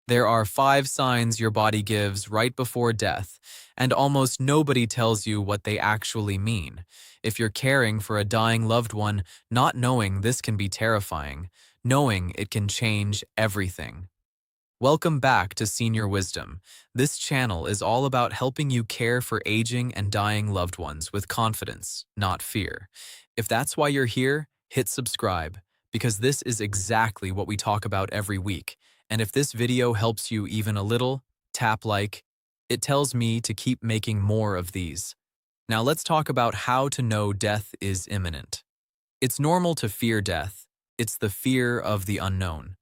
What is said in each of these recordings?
There are 5 signs your body gives right before death, and almost nobody tells you what they actually mean. If you're caring for a dying loved one, not knowing this can be terrifying. Knowing it can change everything. Welcome back to Senior Wisdom. This channel is all about helping you care for aging and dying loved ones with confidence, not fear. If that's why you're here, hit subscribe, because this is exactly what we talk about every week. And if this video helps you even a little, tap like. It tells me to keep making more of these. Now let's talk about how to know death is imminent. It's normal to fear death. It's the fear of the unknown.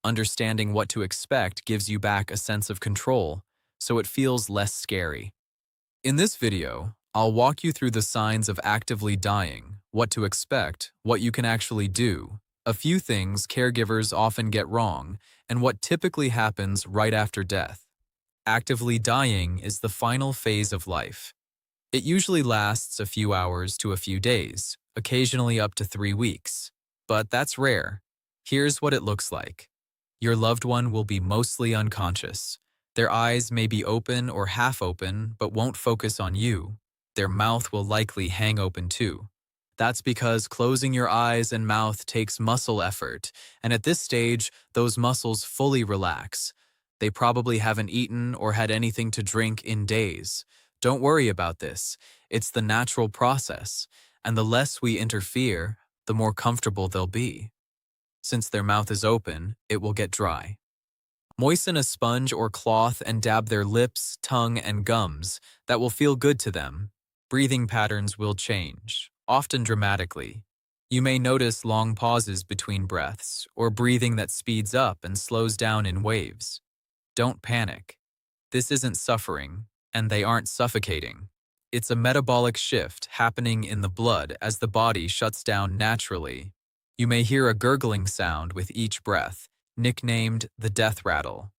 Understanding what to expect gives you back a sense of control, so it feels less scary. In this video, I'll walk you through the signs of actively dying, what to expect, what you can actually do, a few things caregivers often get wrong, and what typically happens right after death. Actively dying is the final phase of life. It usually lasts a few hours to a few days, occasionally up to 3 weeks. But that's rare. Here's what it looks like. Your loved one will be mostly unconscious. Their eyes may be open or half open, but won't focus on you. Their mouth will likely hang open too. That's because closing your eyes and mouth takes muscle effort, and at this stage, those muscles fully relax. They probably haven't eaten or had anything to drink in days. Don't worry about this. It's the natural process, and the less we interfere, the more comfortable they'll be. Since their mouth is open, it will get dry. Moisten a sponge or cloth and dab their lips, tongue, and gums. That will feel good to them. Breathing patterns will change, often dramatically. You may notice long pauses between breaths, or breathing that speeds up and slows down in waves. Don't panic. This isn't suffering, and they aren't suffocating. It's a metabolic shift happening in the blood as the body shuts down naturally. You may hear a gurgling sound with each breath, nicknamed the death rattle.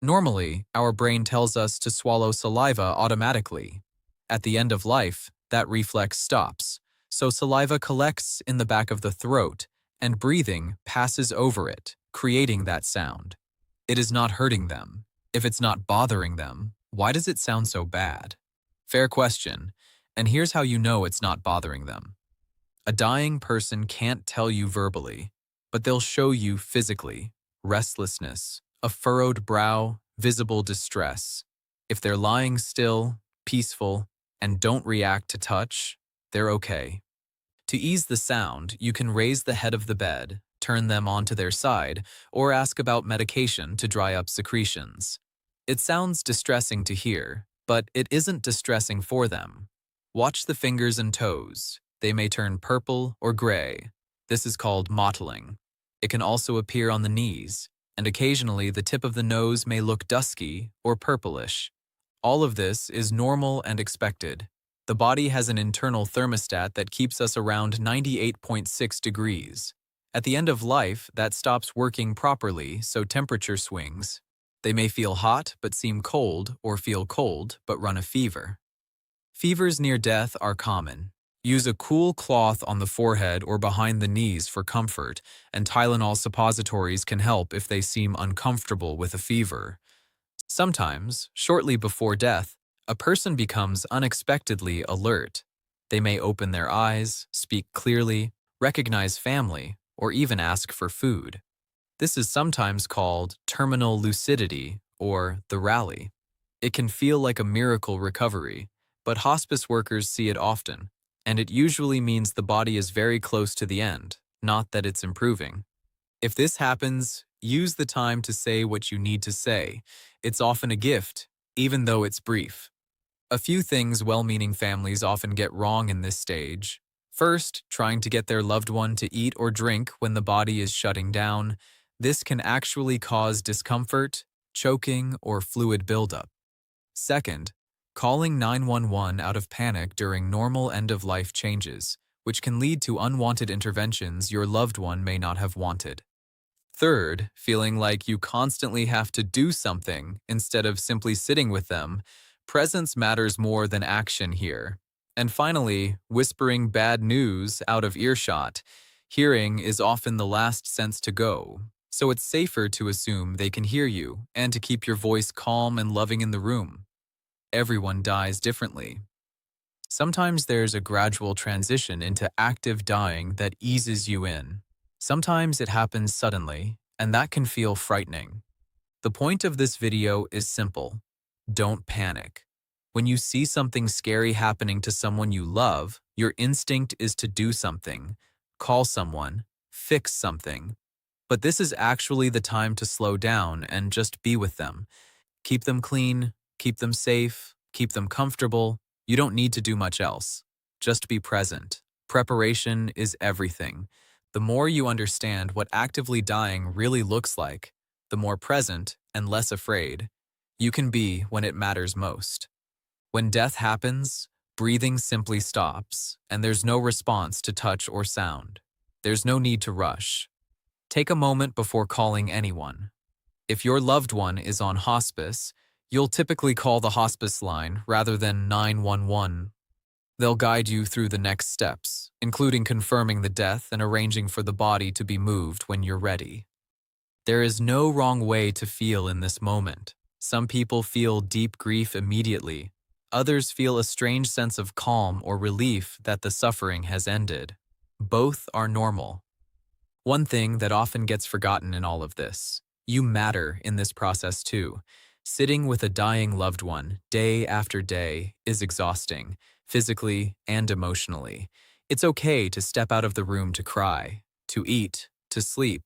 Normally, our brain tells us to swallow saliva automatically. At the end of life, that reflex stops, so saliva collects in the back of the throat, and breathing passes over it, creating that sound. It is not hurting them. If it's not bothering them, why does it sound so bad? Fair question, and here's how you know it's not bothering them. A dying person can't tell you verbally, but they'll show you physically. Restlessness, a furrowed brow, visible distress. If they're lying still, peaceful, and don't react to touch, they're okay. To ease the sound, you can raise the head of the bed, turn them onto their side, or ask about medication to dry up secretions. It sounds distressing to hear, but it isn't distressing for them. Watch the fingers and toes. They may turn purple or gray. This is called mottling. It can also appear on the knees, and occasionally the tip of the nose may look dusky or purplish. All of this is normal and expected. The body has an internal thermostat that keeps us around 98.6 degrees. At the end of life, that stops working properly, so temperature swings. They may feel hot but seem cold, or feel cold but run a fever. Fevers near death are common. Use a cool cloth on the forehead or behind the knees for comfort, and Tylenol suppositories can help if they seem uncomfortable with a fever. Sometimes, shortly before death, a person becomes unexpectedly alert. They may open their eyes, speak clearly, recognize family, or even ask for food. This is sometimes called terminal lucidity or the rally. It can feel like a miracle recovery, but hospice workers see it often. And it usually means the body is very close to the end, not that it's improving. If this happens, use the time to say what you need to say. It's often a gift, even though it's brief. A few things well-meaning families often get wrong in this stage. First, trying to get their loved one to eat or drink when the body is shutting down. This can actually cause discomfort, choking, or fluid buildup. Second, calling 911 out of panic during normal end-of-life changes, which can lead to unwanted interventions your loved one may not have wanted. Third, feeling like you constantly have to do something instead of simply sitting with them. Presence matters more than action here. And finally, whispering bad news out of earshot. Hearing is often the last sense to go. So it's safer to assume they can hear you and to keep your voice calm and loving in the room. Everyone dies differently. Sometimes there's a gradual transition into active dying that eases you in. Sometimes it happens suddenly, and that can feel frightening. The point of this video is simple. Don't panic. When you see something scary happening to someone you love, your instinct is to do something, call someone, fix something. But this is actually the time to slow down and just be with them. Keep them clean, keep them safe, keep them comfortable. You don't need to do much else. Just be present. Preparation is everything. The more you understand what actively dying really looks like, the more present and less afraid you can be when it matters most. When death happens, breathing simply stops, and there's no response to touch or sound. There's no need to rush. Take a moment before calling anyone. If your loved one is on hospice, you'll typically call the hospice line rather than 911. They'll guide you through the next steps, including confirming the death and arranging for the body to be moved when you're ready. There is no wrong way to feel in this moment. Some people feel deep grief immediately. Others feel a strange sense of calm or relief that the suffering has ended. Both are normal. One thing that often gets forgotten in all of this: you matter in this process too. Sitting with a dying loved one day after day is exhausting, physically and emotionally. It's okay to step out of the room to cry, to eat, to sleep,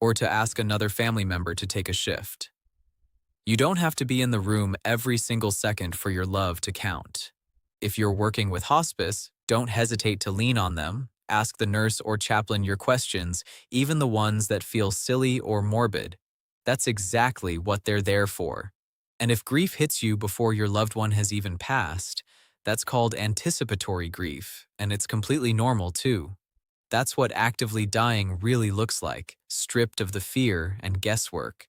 or to ask another family member to take a shift. You don't have to be in the room every single second for your love to count. If you're working with hospice, don't hesitate to lean on them. Ask the nurse or chaplain your questions, even the ones that feel silly or morbid. That's exactly what they're there for. And if grief hits you before your loved one has even passed, that's called anticipatory grief, and it's completely normal too. That's what actively dying really looks like, stripped of the fear and guesswork.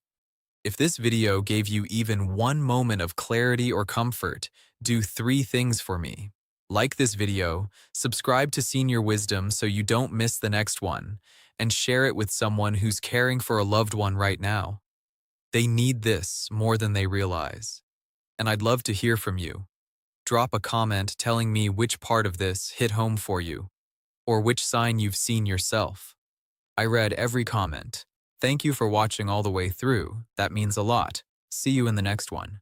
If this video gave you even one moment of clarity or comfort, do 3 things for me. Like this video, subscribe to Senior Wisdom so you don't miss the next one, and share it with someone who's caring for a loved one right now. They need this more than they realize. And I'd love to hear from you. Drop a comment telling me which part of this hit home for you, or which sign you've seen yourself. I read every comment. Thank you for watching all the way through. That means a lot. See you in the next one.